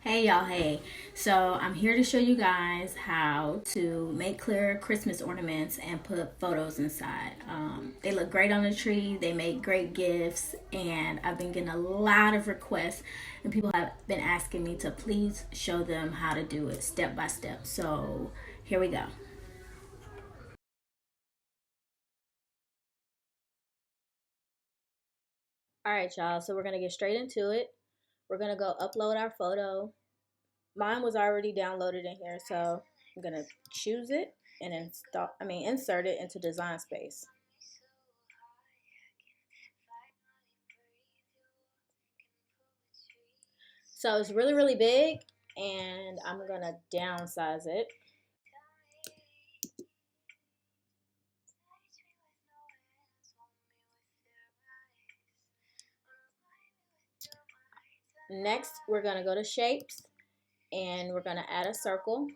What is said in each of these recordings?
Hey y'all, hey. So I'm here to show you guys how to make clear Christmas ornaments and put photos inside. They look great on the tree, they make great gifts, and I've been getting a lot of requests, and people have been asking me to please show them how to do it step by step. So here we go. All right, y'all, so we're gonna get straight into it. We're gonna go upload our photo. Mine was already downloaded in here, so I'm gonna choose it and insert it into Design Space. So it's really, really big, and I'm gonna downsize it. Next, we're gonna go to Shapes, and we're gonna add a circle,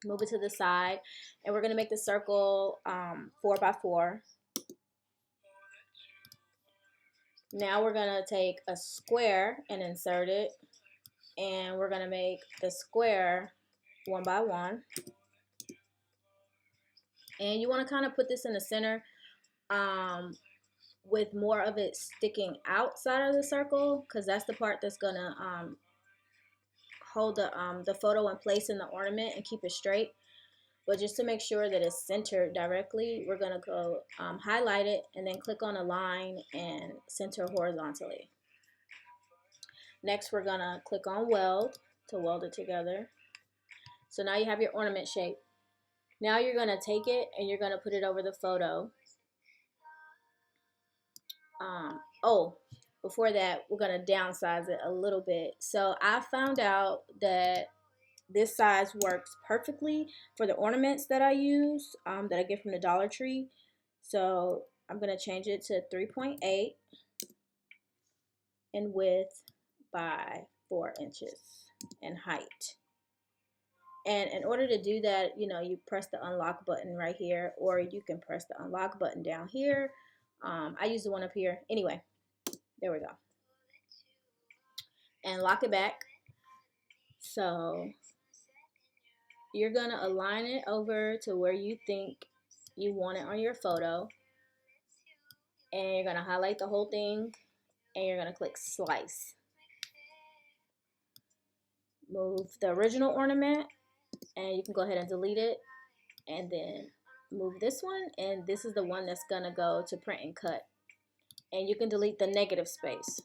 move it to the side, and we're gonna make the circle 4 by 4. Now we're gonna take a square and insert it, and we're gonna make the square 1 by 1. And you want to kind of put this in the center um, with more of it sticking outside of the circle, because that's the part that's gonna hold the photo in place in the ornament and keep it straight. But just to make sure that it's centered directly, we're gonna go highlight it and then click on a line and center horizontally. Next, we're gonna click on weld to weld it together. So now you have your ornament shape. Now you're gonna take it and you're gonna put it over the photo. Oh, before that, we're gonna downsize it a little bit. So I found out that this size works perfectly for the ornaments that I use, that I get from the Dollar Tree. So I'm gonna change it to 3.8 in width by 4 inches in height. And in order to do that, you press the unlock button right here, or you can press the unlock button down here. I use the one up here. Anyway, there we go. And lock it back. So you're gonna align it over to where you think you want it on your photo. And you're gonna highlight the whole thing and you're gonna click slice. Move the original ornament and you can go ahead and delete it, and then move this one, and this is the one that's gonna go to print and cut. And you can delete the negative space.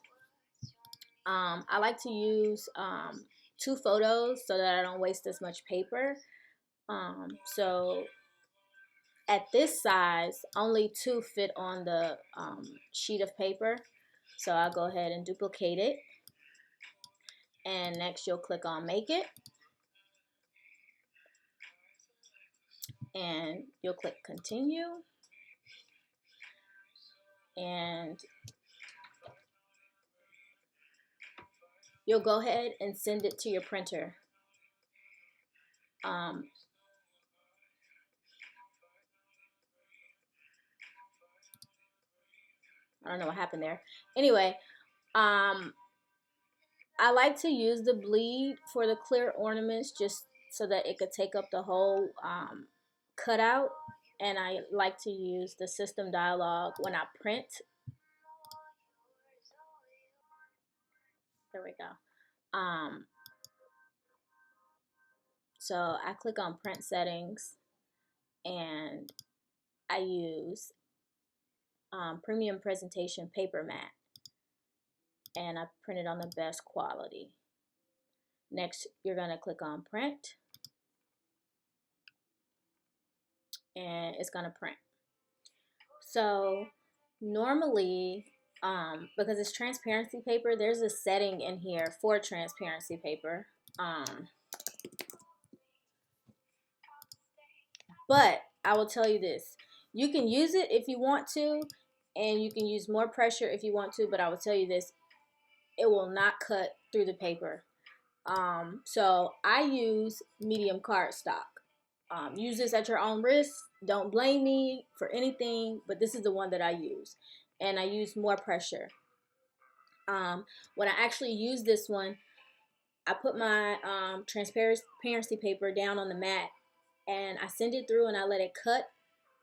I like to use 2 photos so that I don't waste as much paper. So at this size, only 2 fit on the sheet of paper. So I'll go ahead and duplicate it. And next you'll click on make it. And you'll click continue. And you'll go ahead and send it to your printer. I don't know what happened there. Anyway, I like to use the bleed for the clear ornaments just so that it could take up the whole cutout. And I like to use the system dialog when I print. There we go. So I click on print settings and I use premium presentation paper matte, and I print it on the best quality. Next, you're going to click on print and it's going to print. So normally, because it's transparency paper, there's a setting in here for transparency paper. But I will tell you this, you can use it if you want to, and you can use more pressure if you want to, but I will tell you this, it will not cut through the paper. So I use medium cardstock. Use this at your own risk. Don't blame me for anything, but this is the one that I use. And I use more pressure. When I actually use this one, I put my transparency paper down on the mat, and I send it through and I let it cut,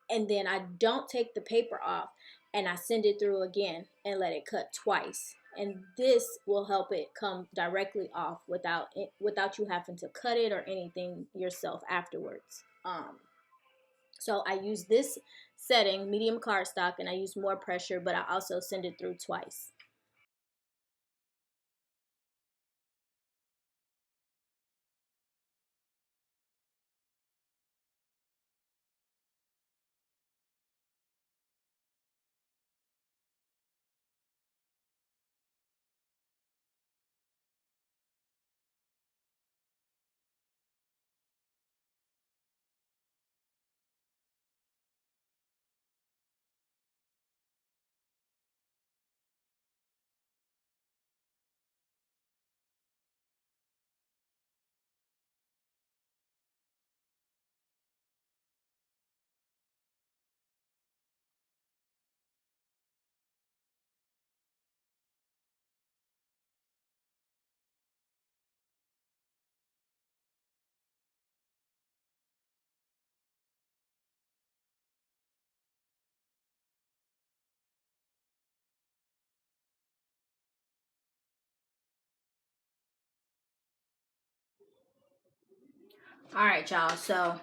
and then I don't take the paper off, and I send it through again and let it cut twice. And this will help it come directly off without you having to cut it or anything yourself afterwards. So I use this setting, medium cardstock, and I use more pressure, but I also send it through twice. All right, y'all. So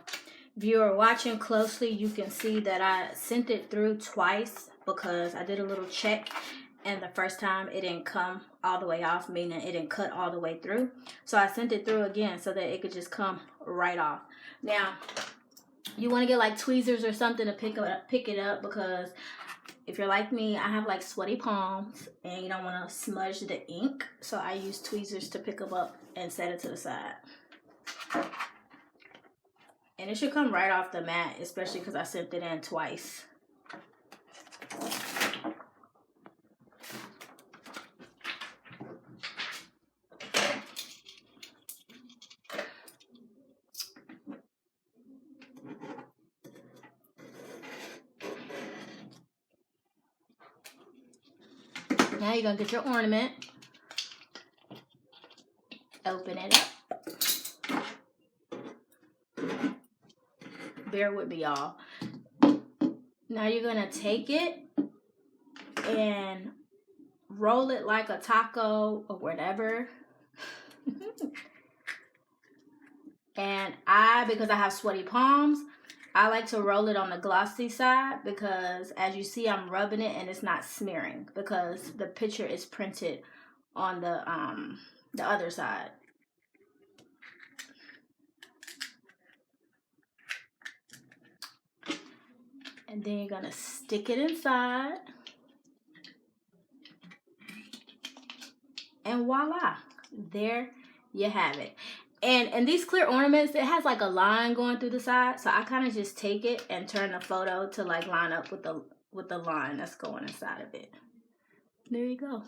if you are watching closely, you can see that I sent it through twice because I did a little check, and the first time it didn't come all the way off, meaning it didn't cut all the way through. So I sent it through again so that it could just come right off. Now, you want to get like tweezers or something to pick it up, because if you're like me, I have like sweaty palms and you don't want to smudge the ink. So I use tweezers to pick them up and set it to the side. And it should come right off the mat, especially because I sent it in twice. Now you're going to get your ornament. Open it up. Bear with me, y'all. Now you're going to take it and roll it like a taco or whatever. And because I have sweaty palms, I like to roll it on the glossy side, because as you see, I'm rubbing it and it's not smearing because the picture is printed on the other side. And then you're gonna stick it inside. And voila, there you have it. And these clear ornaments, it has like a line going through the side, so I kind of just take it and turn the photo to like line up with the line that's going inside of it. There you go.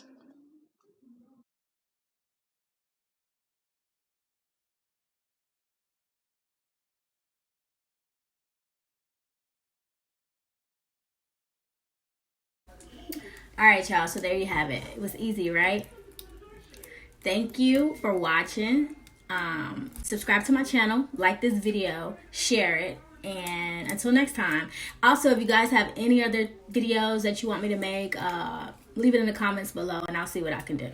All right, y'all, so there you have it. It was easy, right? Thank you for watching. Subscribe to my channel, like this video, share it, and until next time. Also, if you guys have any other videos that you want me to make, leave it in the comments below and I'll see what I can do.